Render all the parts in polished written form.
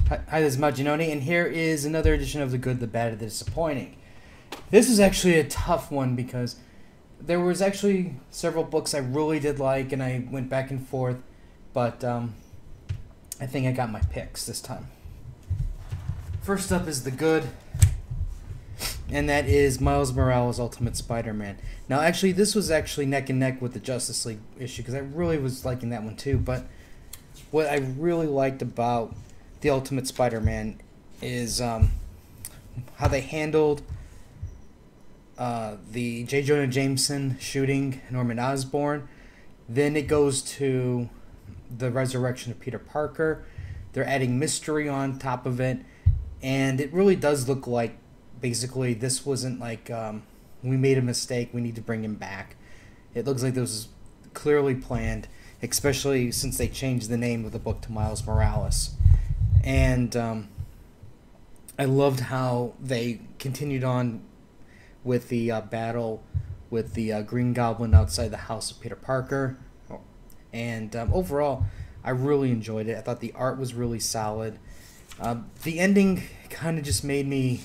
Hi, this is Maginoni, and here is another edition of The Good, the Bad, and the Disappointing. This is actually a tough one because there was actually several books I really did like, and I went back and forth, but I think I got my picks this time. First up is The Good, and that is Miles Morales' Ultimate Spider-Man. Now, actually, this was actually neck and neck with the Justice League issue, because I really was liking that one too, but what I really liked about the Ultimate Spider-Man is how they handled the J. Jonah Jameson shooting Norman Osborn. Then it goes to the resurrection of Peter Parker. They're adding mystery on top of it, and it really does look like basically this wasn't like we made a mistake, we need to bring him back. It looks like this was clearly planned, especially since they changed the name of the book to Miles Morales. And I loved how they continued on with the battle with the Green Goblin outside the house of Peter Parker. And overall, I really enjoyed it. I thought the art was really solid. The ending kind of just made me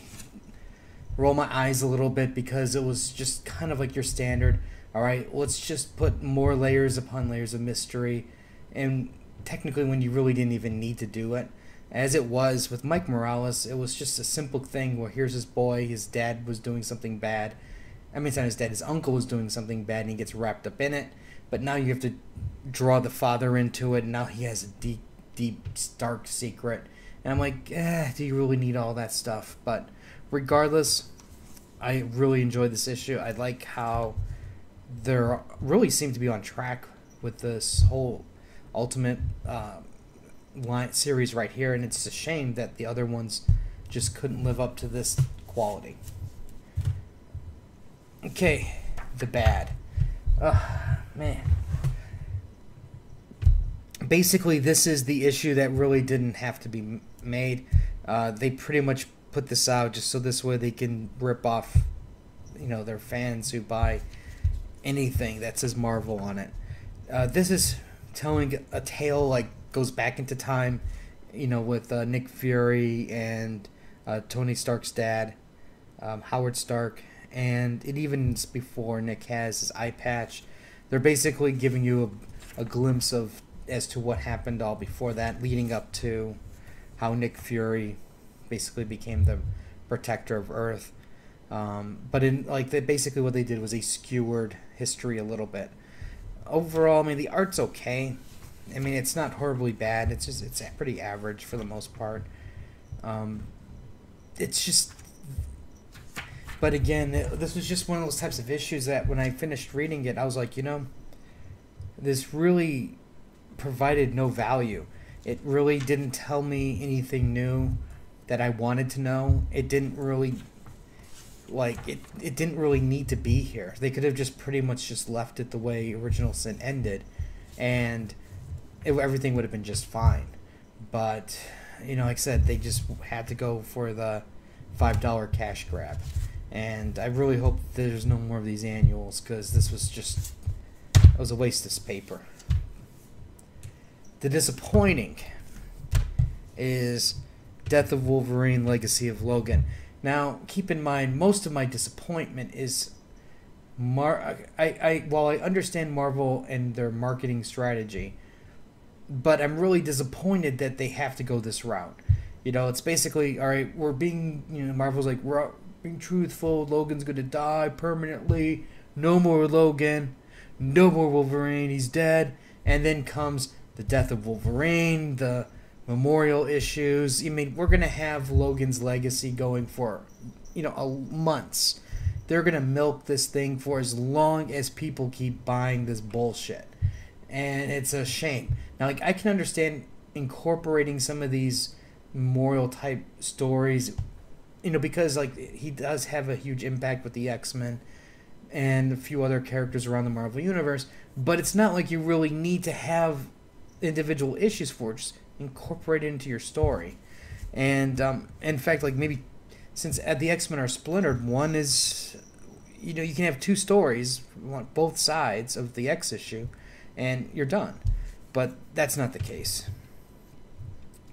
roll my eyes a little bit because it was just kind of like your standard, all right, let's just put more layers upon layers of mystery. And technically when you really didn't even need to do it. As it was with Mike Morales, it was just a simple thing where here's his boy, his dad was doing something bad. I mean, it's not his dad, his uncle was doing something bad and he gets wrapped up in it. But now you have to draw the father into it, and now he has a deep, deep, dark secret. And I'm like, do you really need all that stuff? But regardless, I really enjoyed this issue. I like how they really seem to be on track with this whole Ultimate line series right here, and it's a shame that the other ones just couldn't live up to this quality. Okay, the bad. Man. Basically, this is the issue that really didn't have to be made. They pretty much put this out just so this way they can rip off, their fans who buy anything that says Marvel on it. This is telling a tale like goes back into time, with Nick Fury and Tony Stark's dad, Howard Stark, and it even before Nick has his eye patch. They're basically giving you a glimpse of as to what happened all before that, leading up to how Nick Fury basically became the protector of Earth. But in basically what they did was they skewered history a little bit. Overall, I mean, the art's okay. I mean, it's not horribly bad. It's pretty average for the most part. It's just, but again, this was just one of those types of issues that when I finished reading it, I was like, this really provided no value. It really didn't tell me anything new that I wanted to know. It didn't really, it didn't really need to be here. They could have just pretty much just left it the way Original Sin ended, and everything would have been just fine. But, like I said, they just had to go for the $5 cash grab. And I really hope there's no more of these annuals, because this was just, it was a waste of paper. The disappointing is Death of Wolverine, Legacy of Logan. Now, keep in mind, most of my disappointment is while I understand Marvel and their marketing strategy, but I'm really disappointed that they have to go this route. It's basically, all right, we're being, Marvel's like, we're being truthful, Logan's going to die permanently, no more Logan, no more Wolverine, he's dead. And then comes the Death of Wolverine, the memorial issues. I mean, we're going to have Logan's legacy going for, months. They're going to milk this thing for as long as people keep buying this bullshit. And it's a shame. Now, I can understand incorporating some of these memorial type stories, because he does have a huge impact with the X-Men and a few other characters around the Marvel Universe, but it's not like you really need to have individual issues for it. Just incorporate it into your story. And in fact, maybe since the X-Men are splintered, one is, you can have two stories, both sides of the X issue, and you're done. But that's not the case.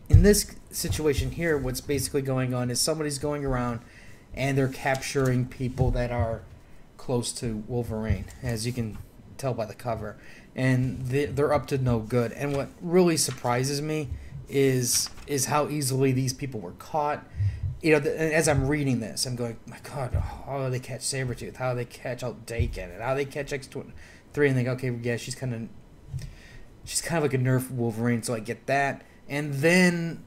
In in this situation here, what's basically going on is somebody's going around and they're capturing people that are close to Wolverine, as you can tell by the cover, and they're up to no good. And what really surprises me is how easily these people were caught. You know, as I'm reading this, I'm going, my God, how do they catch Sabretooth? How do they catch Daken? And how do they catch X-23? And think, okay, yeah, she's kind of like a Nerf Wolverine, so I get that. And then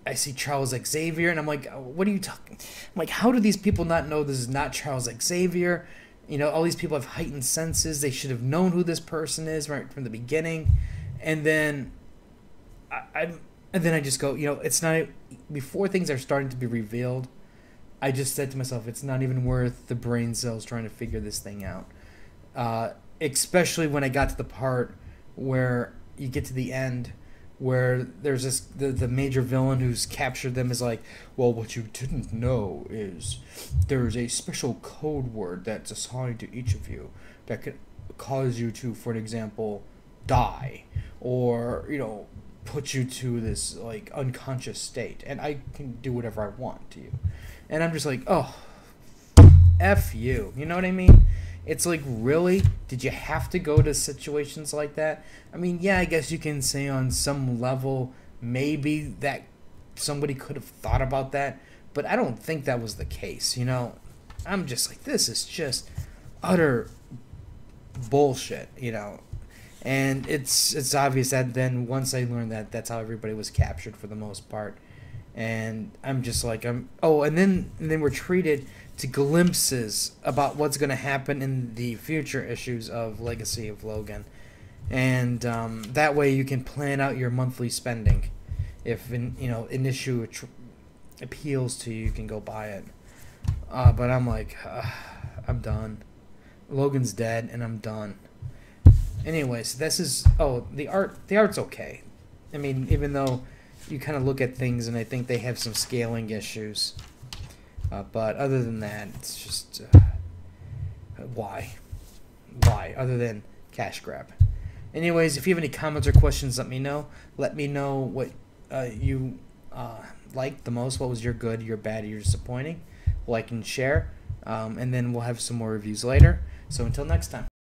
I see Charles Xavier, and I'm like, what are you talking? I'm like, how do these people not know this is not Charles Xavier? You know, all these people have heightened senses. They should have known who this person is right from the beginning. And then I just go, you know, it's not, before things are starting to be revealed, I just said to myself, it's not even worth the brain cells trying to figure this thing out. Especially when I got to the part where you get to the end, where there's this, the major villain who's captured them is like, well, what you didn't know is there's a special code word that's assigned to each of you that could cause you to, for an example, die, or, you know, put you to this like unconscious state, and I can do whatever I want to you. And I'm just like, oh, F you. You know what I mean? It's like, really? Did you have to go to situations like that? I mean, yeah, I guess you can say on some level maybe that somebody could have thought about that, but I don't think that was the case, you know? I'm just like, this is just utter bullshit, you know? And it's obvious that then once I learned that, that's how everybody was captured for the most part. And I'm just like, and then we're treated to glimpses about what's going to happen in the future issues of Legacy of Logan. And that way you can plan out your monthly spending. If an issue appeals to you, you can go buy it. But I'm like, I'm done. Logan's dead, and I'm done. Anyways, this is the art's okay. I mean, even though you kind of look at things and I think they have some scaling issues, but other than that, it's just why other than cash grab. Anyways, if you have any comments or questions, let me know. Let me know what you liked the most. What was your good, your bad, your disappointing? Like and share, and then we'll have some more reviews later. So until next time.